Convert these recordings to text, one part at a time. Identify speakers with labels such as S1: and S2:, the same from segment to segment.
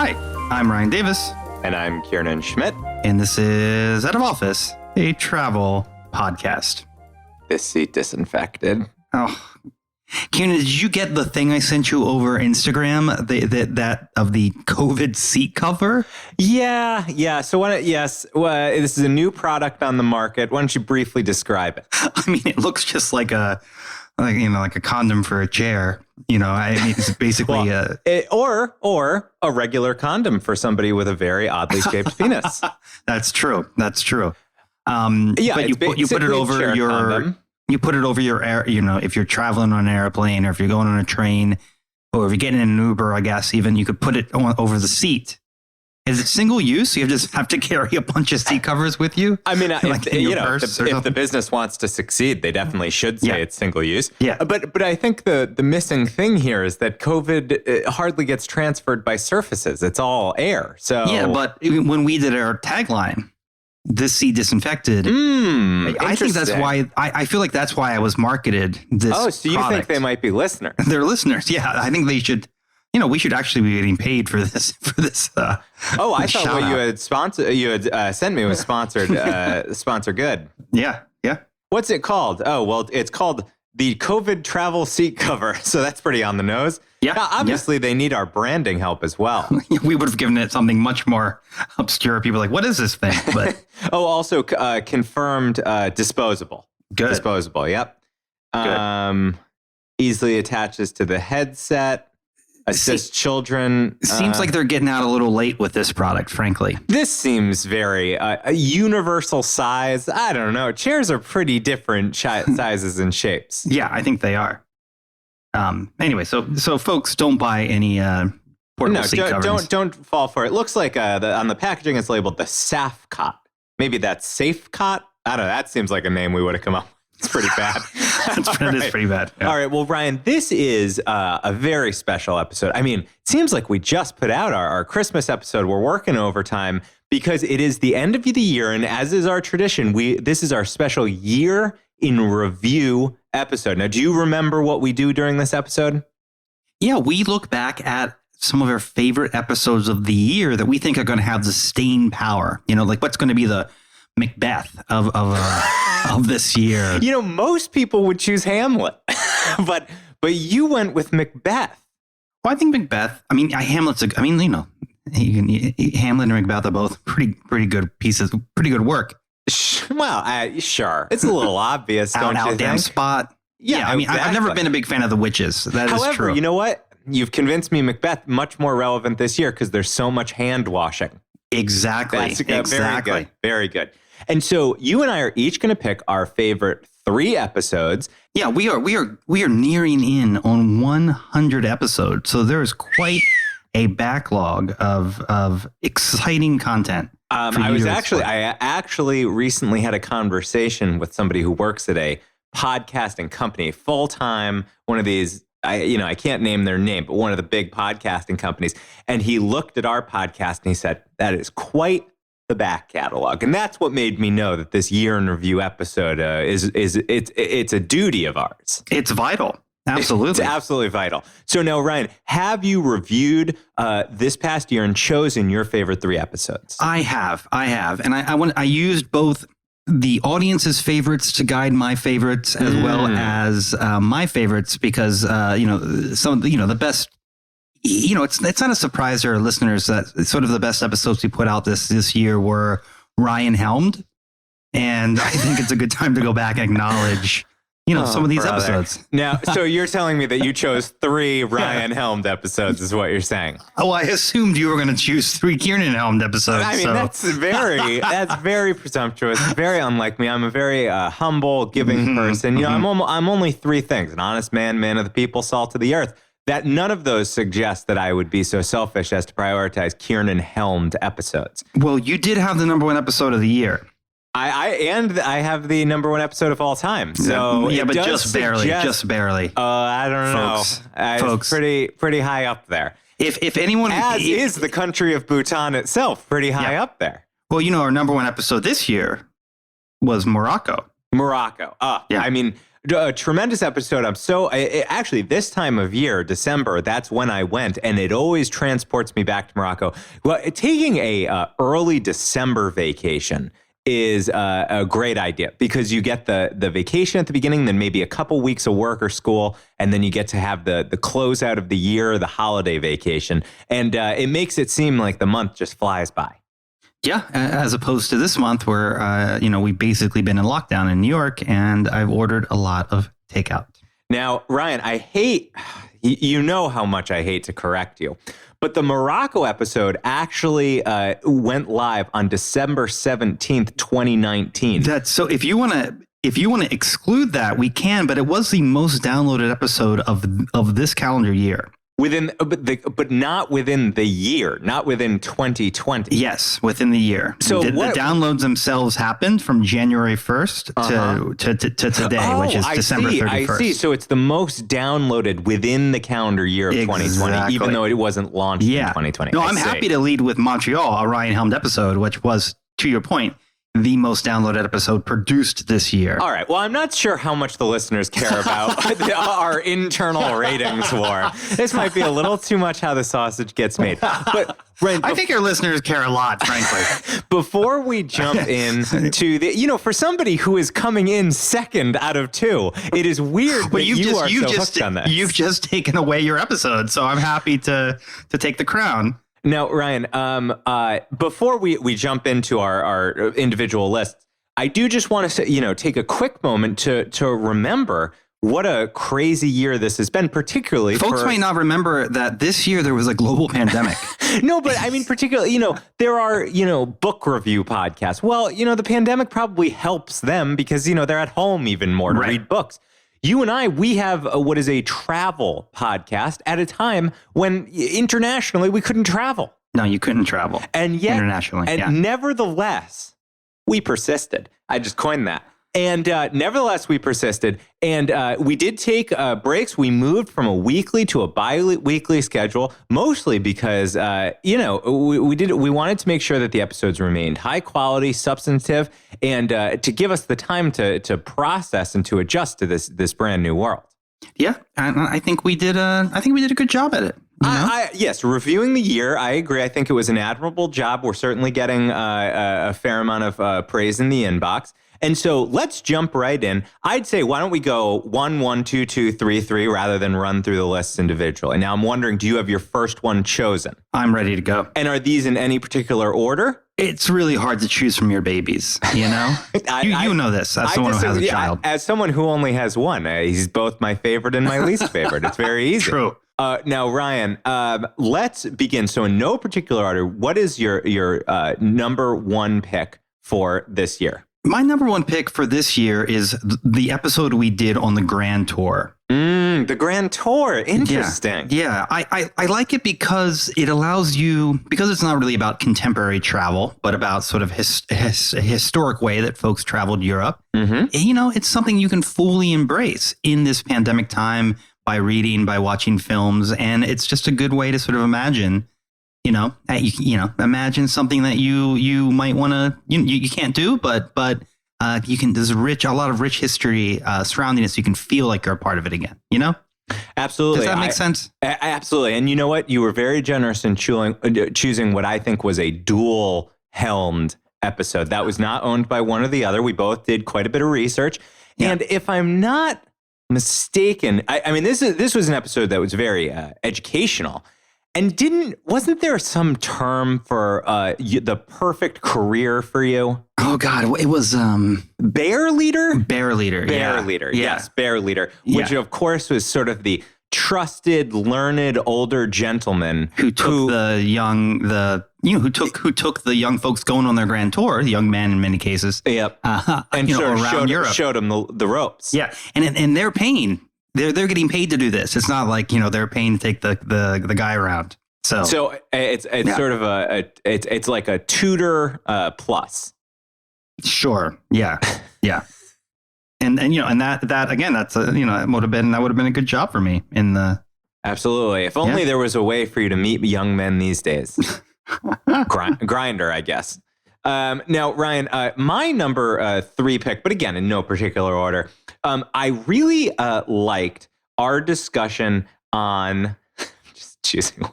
S1: Hi, I'm Ryan Davis.
S2: And I'm Kiernan Schmidt.
S1: And this is Out of Office, a travel podcast.
S2: This seat disinfected.
S1: Oh, Kiernan, did you get the thing I sent you over Instagram, that of the COVID seat cover?
S2: Yeah. So this is a new product on the market. Why don't you briefly describe it?
S1: I mean, it looks just like a condom for a chair. It's basically
S2: or a regular condom for somebody with a very oddly shaped penis.
S1: That's true. But you put it over your
S2: condom.
S1: You put it over your air. If you're traveling on an airplane or if you're going on a train or if you're getting in an Uber, I guess even you could put it over the seat. Is it single use? You just have to carry a bunch of seat covers with you?
S2: I mean,
S1: if
S2: the business wants to succeed, they definitely should say it's single use.
S1: Yeah.
S2: But I think the missing thing here is that COVID hardly gets transferred by surfaces. It's all air. So
S1: yeah, but when we did our tagline, this seat disinfected. I think that's why I feel like that's why I was marketed this.
S2: Oh, so you
S1: product.
S2: think they might be listeners?
S1: They're listeners. Yeah, I think they should. We should actually be getting paid for this.
S2: I thought what you had sent me was sponsored. Sponsor good.
S1: Yeah.
S2: What's it called? Oh, well, it's called the COVID travel seat cover. So that's pretty on the nose.
S1: Yeah.
S2: Now, obviously, they need our branding help as well.
S1: We would have given it something much more obscure. People are like, what is this thing? But
S2: also confirmed disposable.
S1: Good.
S2: Disposable. Yep.
S1: Good.
S2: Easily attaches to the headset. Assists children.
S1: Seems like they're getting out a little late with this product, frankly.
S2: This seems very a universal size. I don't know. Chairs are pretty different sizes and shapes.
S1: Yeah, I think they are. Anyway, so folks, don't buy any portable seat covers.
S2: Don't fall for it. It looks like on the packaging it's labeled the SAF Cot. Maybe that's Safe Cot. I don't know. That seems like a name we would have come up with. It's pretty bad.
S1: It is pretty bad. Yeah.
S2: All right. Well, Ryan, this is a very special episode. I mean, it seems like we just put out our Christmas episode. We're working overtime because it is the end of the year. And as is our tradition, this is our special year in review episode. Now, do you remember what we do during this episode?
S1: Yeah, we look back at some of our favorite episodes of the year that we think are going to have the staying power. Like what's going to be the Macbeth of this year.
S2: Most people would choose Hamlet, but you went with Macbeth.
S1: Well, I think Macbeth. I mean, Hamlet and Macbeth are both pretty good pieces, pretty good work.
S2: Well, sure, it's a little obvious. Don't you think?
S1: Damn spot. Yeah, I mean,
S2: exactly.
S1: I've never been a big fan of the witches. That is true.
S2: However, you know what? You've convinced me Macbeth much more relevant this year because there's so much hand washing.
S1: Exactly.
S2: Exactly. Very good. And so you and I are each going to pick our favorite 3 episodes.
S1: Yeah, we are nearing in on 100 episodes. So there is quite a backlog of exciting content.
S2: I actually recently had a conversation with somebody who works at a podcasting company full time. One of these, I can't name their name, but one of the big podcasting companies. And he looked at our podcast and he said, that is quite the back catalog. And that's what made me know that this year in review episode it's a duty of ours.
S1: It's vital. Absolutely.
S2: It's absolutely vital. So now, Ryan, have you reviewed this past year and chosen your favorite 3 episodes?
S1: I have. And I used both the audience's favorites to guide my favorites as well as my favorites because, the best, it's not a surprise to our listeners that sort of the best episodes we put out this year were Ryan helmed. And I think it's a good time to go back and acknowledge, some of these episodes.
S2: Now, so you're telling me that you chose 3 Ryan helmed episodes is what you're saying.
S1: Oh, I assumed you were going to choose 3 Kiernan helmed episodes.
S2: I mean, that's very presumptuous, very unlike me. I'm a very humble, giving person. I'm only 3 things: an honest man of the people, salt of the earth. That none of those suggest that I would be so selfish as to prioritize Kiernan helmed episodes.
S1: Well, you did have the number 1 episode of the year.
S2: I have the number 1 episode of all time. So
S1: yeah, but just barely.
S2: I don't know.
S1: Folks,
S2: it's pretty high up there.
S1: If anyone,
S2: is the country of Bhutan itself pretty high up there.
S1: Well, our number 1 episode this year was Morocco.
S2: Yeah. I mean, A tremendous episode. Actually, this time of year, December, that's when I went, and it always transports me back to Morocco. Well, taking a early December vacation is a great idea because you get the vacation at the beginning, then maybe a couple weeks of work or school, and then you get to have the closeout of the year, the holiday vacation. And it makes it seem like the month just flies by.
S1: Yeah, as opposed to this month where, we've basically been in lockdown in New York, and I've ordered a lot of takeout.
S2: Now, Ryan, you know how much I hate to correct you, but the Morocco episode actually went live on December 17th, 2019.
S1: So if you want to exclude that, we can, but it was the most downloaded episode of this calendar year.
S2: But not within the year, not within 2020.
S1: Yes, within the year.
S2: So
S1: the downloads themselves happened from January 1st to today, which is December 31st.
S2: I see. So it's the most downloaded within the calendar year of 2020, even though it wasn't launched in 2020.
S1: No, I'm happy to lead with Montreal, a Ryan Helmed episode, which was, to your point, the most downloaded episode produced this year.
S2: All right. Well, I'm not sure how much the listeners care about our internal ratings war. This might be a little too much how the sausage gets made. But Brent,
S1: I think your listeners care a lot, frankly.
S2: Before we jump into the, for somebody who is coming in second out of two, it is weird that you are so hooked on this.
S1: You've just taken away your episode, so I'm happy to take the crown.
S2: Now, Ryan, before we jump into our individual lists, I do just want to take a quick moment to remember what a crazy year this has been, particularly
S1: folks might not remember that this year there was a global pandemic.
S2: No, but I mean, particularly, there are, book review podcasts. Well, the pandemic probably helps them because, they're at home even more to read books. You and I, we have what is a travel podcast at a time when internationally we couldn't travel.
S1: No, you couldn't travel.
S2: And yet,
S1: internationally.
S2: And nevertheless, we persisted. I just coined that. And nevertheless, we persisted. And we did take breaks. We moved from a weekly to a bi-weekly schedule, mostly because, we wanted to make sure that the episodes remained high quality, substantive, and to give us the time to process and to adjust to this brand new world.
S1: Yeah, I think we did a good job at it.
S2: Yes, reviewing the year, I agree. I think it was an admirable job. We're certainly getting a fair amount of praise in the inbox. And so let's jump right in. I'd say, why don't we go 1, 1, 2, 2, 3, 3, rather than run through the lists individually. Now, I'm wondering, do you have your first one chosen?
S1: I'm ready to go.
S2: And are these in any particular order?
S1: It's really hard to choose from your babies, you know? you know this, as someone who has a child.
S2: As someone who only has one, he's both my favorite and my least favorite. It's very easy.
S1: True.
S2: Now, Ryan, let's begin. So in no particular order, what is your number one pick for this year?
S1: My number one pick for this year is the episode we did on the Grand Tour.
S2: The Grand Tour. Interesting.
S1: Yeah. I like it because it allows you, because it's not really about contemporary travel, but about sort of a historic way that folks traveled Europe. Mm-hmm. It's something you can fully embrace in this pandemic time by reading, by watching films. And it's just a good way to sort of imagine, imagine something that you might want to, you can't do, but you can, there's a lot of rich history surrounding it, so you can feel like you're a part of it again,
S2: Absolutely.
S1: Does that make sense?
S2: Absolutely. And you know what? You were very generous in choosing what I think was a dual helmed episode. That was not owned by one or the other. We both did quite a bit of research. Yeah. And if I'm not mistaken, I mean, this was an episode that was very educational. And wasn't there some term for the perfect career for you?
S1: Oh God, it was
S2: Bear Leader?
S1: Bear Leader.
S2: Bear Leader. Yeah. Yes, Bear Leader, which of course was sort of the trusted, learned older gentleman
S1: who took the young folks going on their grand tour, the young men in many cases.
S2: Yep. And around Europe, showed them the ropes.
S1: Yeah, and they're paying. They're getting paid to do this. It's not like, they're paying to take the guy around. So
S2: it's sort of it's like a tutor plus.
S1: Sure. Yeah. Yeah. And that again, that's that would have been a good job for me in the.
S2: Absolutely. If only there was a way for you to meet young men these days. Grindr, I guess. Now, Ryan, my number 3 pick, but again, in no particular order, I really liked our discussion on just choosing one.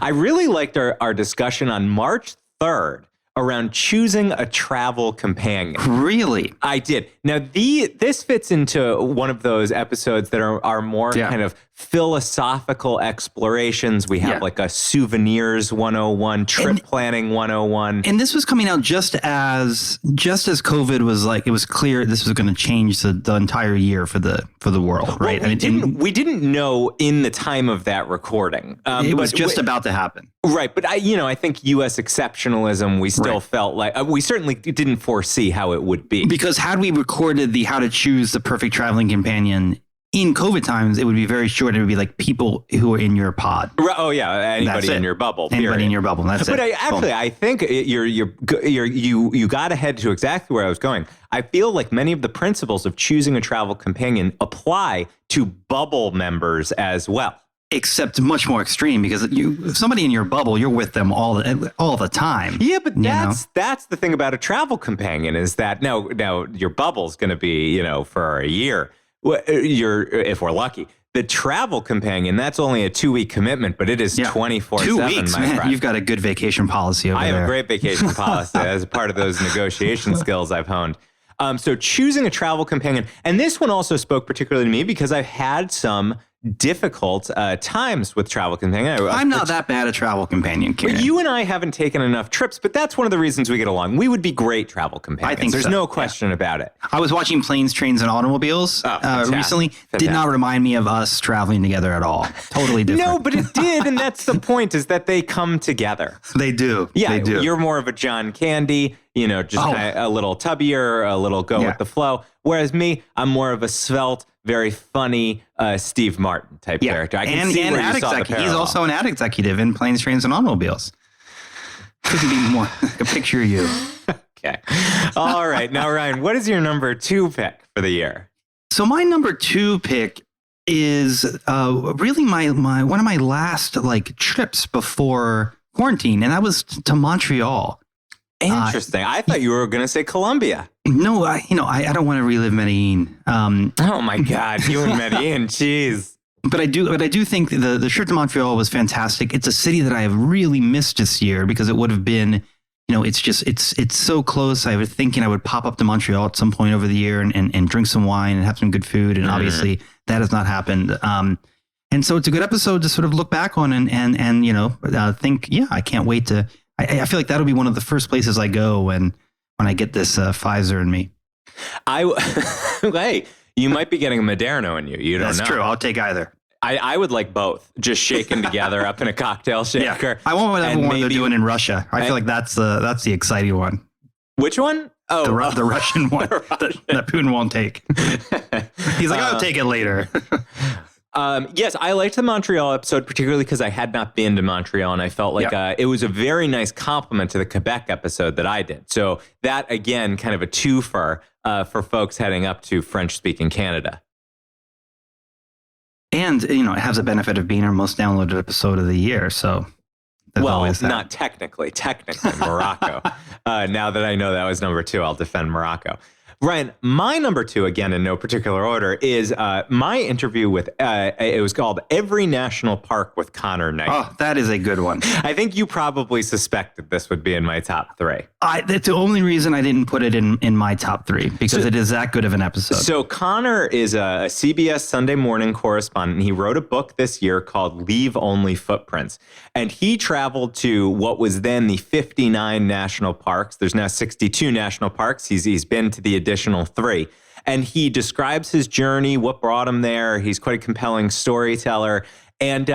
S2: I really liked our discussion on March 3rd around choosing a travel companion.
S1: Really?
S2: I did. Now, this fits into one of those episodes that are more kind of philosophical explorations. We have like a souvenirs 101, trip planning 101.
S1: And this was coming out just as COVID was like, it was clear this was going to change the entire year for the world, right?
S2: Well, we didn't know in the time of that recording.
S1: It was just about to happen.
S2: Right. But I think U.S. exceptionalism, we still felt like we certainly didn't foresee how it would be.
S1: Because had we recorded the how to choose the perfect traveling companion in COVID times, it would be very short. It would be like people who are in your pod.
S2: Oh yeah, anybody in your bubble. Period.
S1: Anybody in your bubble. That's
S2: but
S1: it.
S2: I think you got ahead to exactly where I was going. I feel like many of the principles of choosing a travel companion apply to bubble members as well.
S1: Except much more extreme, because if somebody in your bubble, you're with them all the time.
S2: Yeah, but that's the thing about a travel companion is that now your bubble's going to be for a year. If we're lucky. The travel companion, that's only a 2-week commitment, but it is 24/7.
S1: 2 weeks,
S2: my friend.
S1: You've got a good vacation policy over there.
S2: I have a great vacation policy as part of those negotiation skills I've honed. So choosing a travel companion, and this one also spoke particularly to me because I've had some difficult times with travel companion.
S1: I'm not that bad a travel companion, Kieran.
S2: Well, you and I haven't taken enough trips, but that's one of the reasons we get along. We would be great travel companions.
S1: I think
S2: there's no question about it.
S1: I was watching Planes, Trains, and Automobiles recently.
S2: Fantastic.
S1: Did not remind me of us traveling together at all. Totally different.
S2: No, but it did, and that's the point, is that they come together.
S1: They do.
S2: Yeah,
S1: they do.
S2: You're more of a John Candy, just kinda a little tubbier, a little go with the flow. Whereas me, I'm more of a svelte, very funny Steve Martin type character. I can see where you saw the parallel.
S1: He's also an ad executive in Planes, Trains, and Automobiles. Couldn't be more like a picture of you.
S2: Okay. All right. Now, Ryan, what is your number 2 pick for the year?
S1: So my number 2 pick is really my one of my last trips before quarantine, and that was to Montreal.
S2: Interesting. I thought you were going to say Colombia.
S1: No, I don't want to relive Medellin.
S2: Oh my God, you and Medellin, jeez.
S1: But I do think the trip to Montreal was fantastic. It's a city that I have really missed this year because it would have been, it's so close. I was thinking I would pop up to Montreal at some point over the year and drink some wine and have some good food. And obviously that has not happened. And so it's a good episode to sort of look back on and think, I can't wait to. I feel like that'll be one of the first places I go when I get this Pfizer in me.
S2: Hey, you might be getting a Moderna in you. You don't know.
S1: That's true. I'll take either.
S2: I would like both, just shaken together up in a cocktail shaker.
S1: Yeah. I want whatever one they're doing in Russia. I feel like that's the exciting one.
S2: Which one? Oh,
S1: the Russian one that Putin won't take. He's like, I'll take it later.
S2: Yes, I liked the Montreal episode, particularly because I had not been to Montreal, and I felt like it was a very nice compliment to the Quebec episode that I did. So that, again, kind of a twofer for folks heading up to French-speaking Canada.
S1: And, it has a benefit of being our most downloaded episode of the year, so...
S2: not technically. Technically, Morocco. Now that I know that was number 2, I'll defend Morocco. Ryan, my number 2, again, in no particular order, is my interview with, it was called Every National Park with Connor Knight.
S1: Oh, that is a good one.
S2: I think you probably suspected this would be in my top 3.
S1: That's the only reason I didn't put it in my top 3, because it is that good of an episode.
S2: So Connor is a CBS Sunday Morning correspondent. He wrote a book this year called Leave Only Footprints. And he traveled to what was then the 59 national parks. There's now 62 national parks. He's been to the additional 3. And he describes his journey, what brought him there. He's quite a compelling storyteller. And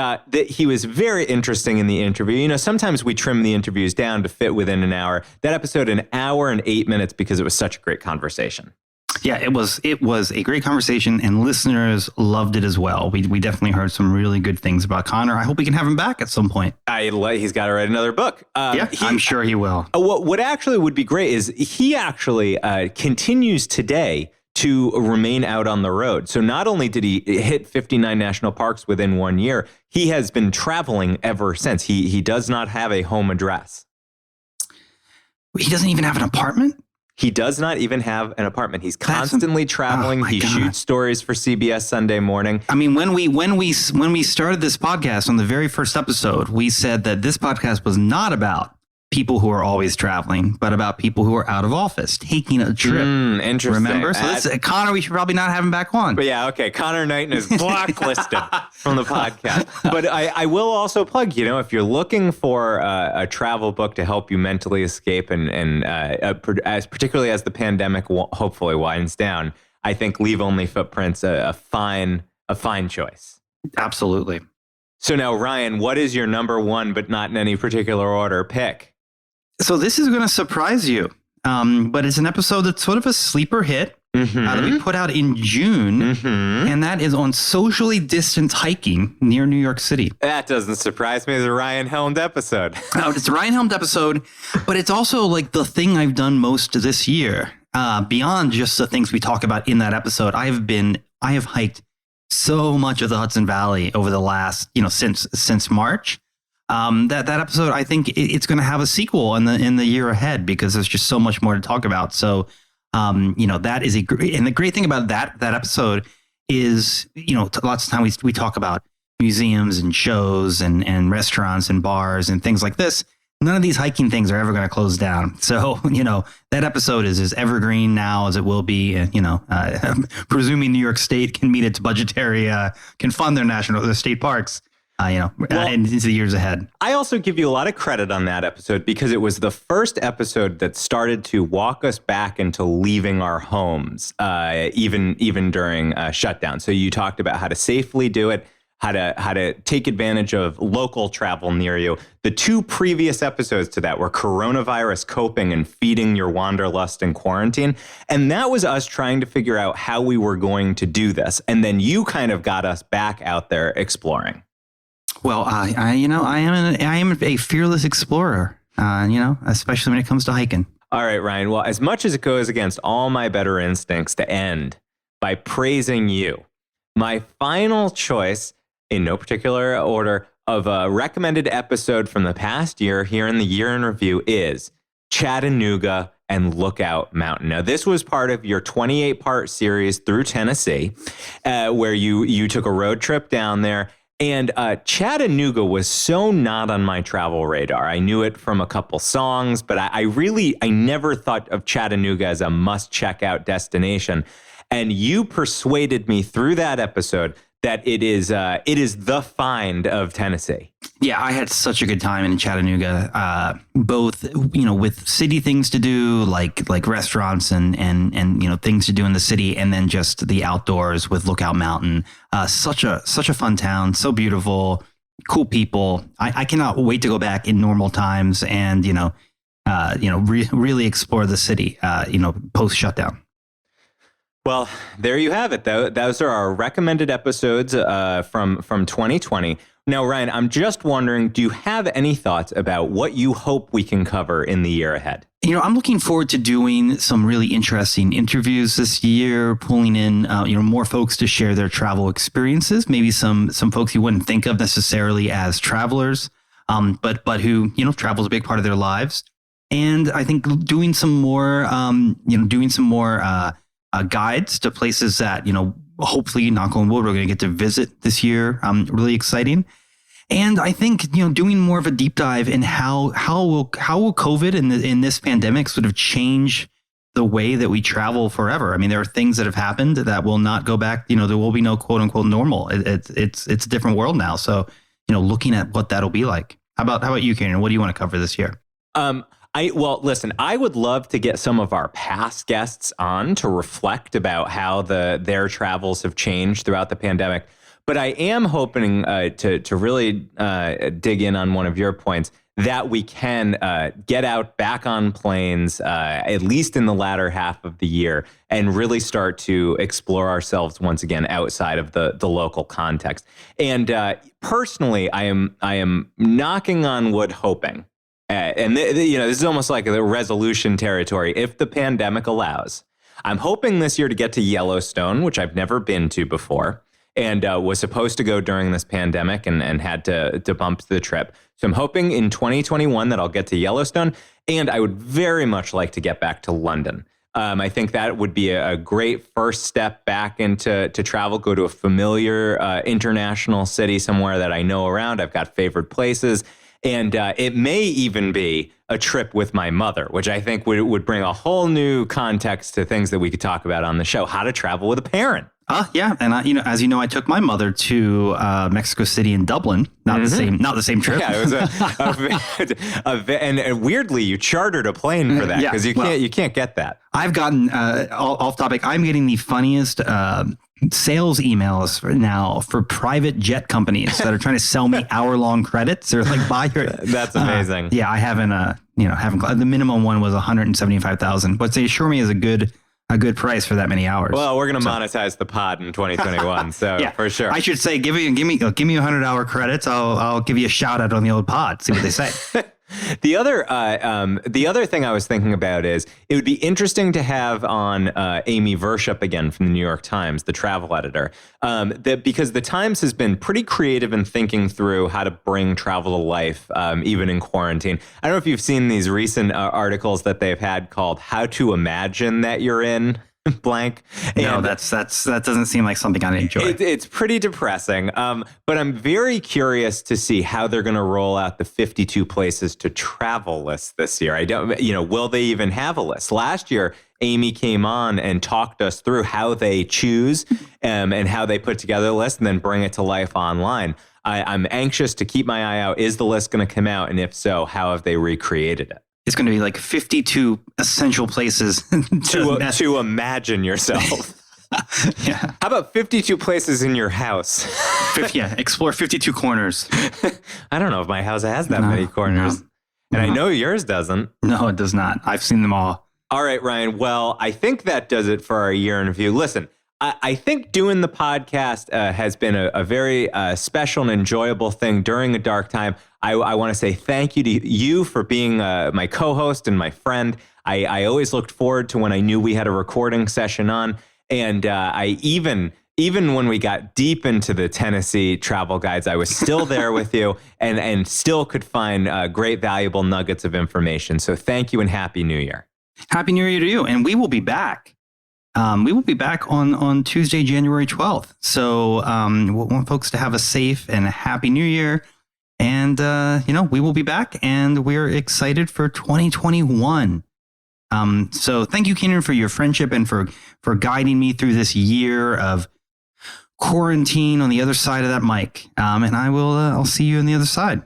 S2: he was very interesting in the interview. Sometimes we trim the interviews down to fit within an hour. That episode, 1 hour and 8 minutes, because it was such a great conversation.
S1: Yeah, it was a great conversation, and listeners loved it as well. We definitely heard some really good things about Connor. I hope we can have him back at some point.
S2: He's got to write another book.
S1: I'm sure he will.
S2: What actually would be great is he actually continues today to remain out on the road. So not only did he hit 59 national parks within 1 year, he has been traveling ever since. He does not have a home address.
S1: He doesn't even have an apartment?
S2: He does not even have an apartment. He's constantly traveling. He shoots stories for CBS Sunday Morning.
S1: I mean, when we started this podcast on the very first episode, we said that this podcast was not about people who are always traveling, but about people who are out of office, taking a trip.
S2: Interesting.
S1: Remember? So Connor, we should probably not have him back on.
S2: But yeah, okay. Connor Knighton is blacklisted from the podcast. But I will also plug, if you're looking for a travel book to help you mentally escape and particularly as the pandemic hopefully winds down, I think Leave Only Footprints a fine choice.
S1: Absolutely.
S2: So now, Ryan, what is your number one, but not in any particular order, pick?
S1: So this is going to surprise you, but it's an episode that's sort of a sleeper hit that we put out in June, and that is on socially distanced hiking near New York City.
S2: That doesn't surprise me. It's a Ryan Helmed episode.
S1: It's a Ryan Helmed episode, but it's also like the thing I've done most this year. Beyond just the things we talk about in that episode, I have hiked so much of the Hudson Valley over the last, since March. That episode, I think it's going to have a sequel in the year ahead because there's just so much more to talk about. So, that is and the great thing about that episode is, lots of times we talk about museums and shows and restaurants and bars and things like this. None of these hiking things are ever going to close down. So, that episode is as evergreen now as it will be. Presuming New York State can meet its budgetary, can fund their state parks. Into the years ahead.
S2: I also give you a lot of credit on that episode because it was the first episode that started to walk us back into leaving our homes, even during shutdown. So you talked about how to safely do it, how to take advantage of local travel near you. The two previous episodes to that were coronavirus coping and feeding your wanderlust in quarantine. And that was us trying to figure out how we were going to do this. And then you kind of got us back out there exploring.
S1: Well, I am a fearless explorer, especially when it comes to hiking.
S2: All right, Ryan. Well, as much as it goes against all my better instincts to end by praising you, my final choice, in no particular order, of a recommended episode from the past year here in the Year in Review is Chattanooga and Lookout Mountain. Now, this was part of your 28-part series through Tennessee, where you took a road trip down there. And Chattanooga was so not on my travel radar. I knew it from a couple songs, but I never thought of Chattanooga as a must-check-out destination. And you persuaded me through that episode that it is the find of Tennessee.
S1: Yeah, I had such a good time in Chattanooga, both, with city things to do, like restaurants and things to do in the city, and then just the outdoors with Lookout Mountain. Such a fun town, so beautiful, cool people. I cannot wait to go back in normal times and, really explore the city, post shutdown.
S2: Well, there you have it. Those are our recommended episodes from 2020. Now, Ryan, I'm just wondering, do you have any thoughts about what you hope we can cover in the year ahead?
S1: I'm looking forward to doing some really interesting interviews this year, pulling in, more folks to share their travel experiences, maybe some folks you wouldn't think of necessarily as travelers, but who, travel is a big part of their lives. And I think doing some more guides to places that, hopefully, knock on wood, we're going to get to visit this year. Really exciting. And I think, doing more of a deep dive in how will COVID in this pandemic sort of change the way that we travel forever. I mean, there are things that have happened that will not go back. There will be no quote unquote normal. It's a different world now. So, looking at what that'll be like. How about you, Kieran? What do you want to cover this year?
S2: Listen, I would love to get some of our past guests on to reflect about how their travels have changed throughout the pandemic. But I am hoping to really dig in on one of your points that we can get out back on planes, at least in the latter half of the year, and really start to explore ourselves once again outside of the local context. And personally, I am knocking on wood, hoping. And this is almost like the resolution territory. If the pandemic allows, I'm hoping this year to get to Yellowstone, which I've never been to before, and was supposed to go during this pandemic and had to bump the trip. So I'm hoping in 2021 that I'll get to Yellowstone, and I would very much like to get back to London. I think that would be a great first step back into travel, go to a familiar international city somewhere that I know around. I've got favorite places. And it may even be a trip with my mother, which I think would bring a whole new context to things that we could talk about on the show. How to travel with a parent.
S1: Yeah, and as you know, I took my mother to Mexico City and Dublin. Not the same trip.
S2: Yeah, it was and weirdly, you chartered a plane for that because you can't get that.
S1: I've gotten off topic. I'm getting the funniest sales emails now for private jet companies that are trying to sell me hour-long credits or like buy your.
S2: That's amazing.
S1: Yeah, I haven't. The minimum one was $175,000, but they assure me is a good price for that many hours.
S2: Well, we're going to monetize the pod in 2021, so yeah, for sure.
S1: I should say, give me 100-hour credits. I'll give you a shout out on the old pod. See what they say.
S2: The other thing I was thinking about is it would be interesting to have on Amy Vershup again from the New York Times, the travel editor, because the Times has been pretty creative in thinking through how to bring travel to life, even in quarantine. I don't know if you've seen these recent articles that they've had called "How to Imagine That You're in." Blank.
S1: No, that doesn't seem like something I'd enjoy.
S2: It's pretty depressing. But I'm very curious to see how they're going to roll out the 52 places to travel list this year. Will they even have a list? Last year, Amy came on and talked us through how they choose and how they put together a list and then bring it to life online. I'm anxious to keep my eye out. Is the list going to come out? And if so, how have they recreated it?
S1: It's going to be like 52 essential places
S2: to imagine yourself.
S1: Yeah.
S2: How about 52 places in your house?
S1: Explore 52 corners.
S2: I don't know if my house has that many corners. And I know yours doesn't.
S1: No, it does not. I've seen them all.
S2: All right, Ryan. Well, I think that does it for our year in review. Listen, I think doing the podcast has been a very special and enjoyable thing during a dark time. I want to say thank you to you for being my co-host and my friend. I always looked forward to when I knew we had a recording session on. And I even when we got deep into the Tennessee travel guides, I was still there with you and still could find great, valuable nuggets of information. So thank you and Happy New Year.
S1: Happy New Year to you. And we will be back. We will be back on Tuesday, January 12th. So we want folks to have a safe and a happy New Year. And, we will be back and we're excited for 2021. So thank you, Keenan, for your friendship and for guiding me through this year of quarantine on the other side of that mic. And I'll see you on the other side.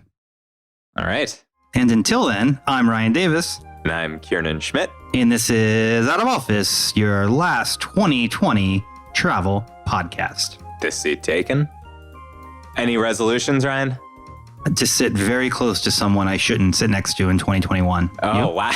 S2: All right.
S1: And until then, I'm Ryan Davis.
S2: And I'm Kiernan Schmidt.
S1: And this is Out of Office, your last 2020 travel podcast.
S2: This seat taken? Any resolutions, Ryan?
S1: To sit very close to someone I shouldn't sit next to in 2021.
S2: Oh, wow.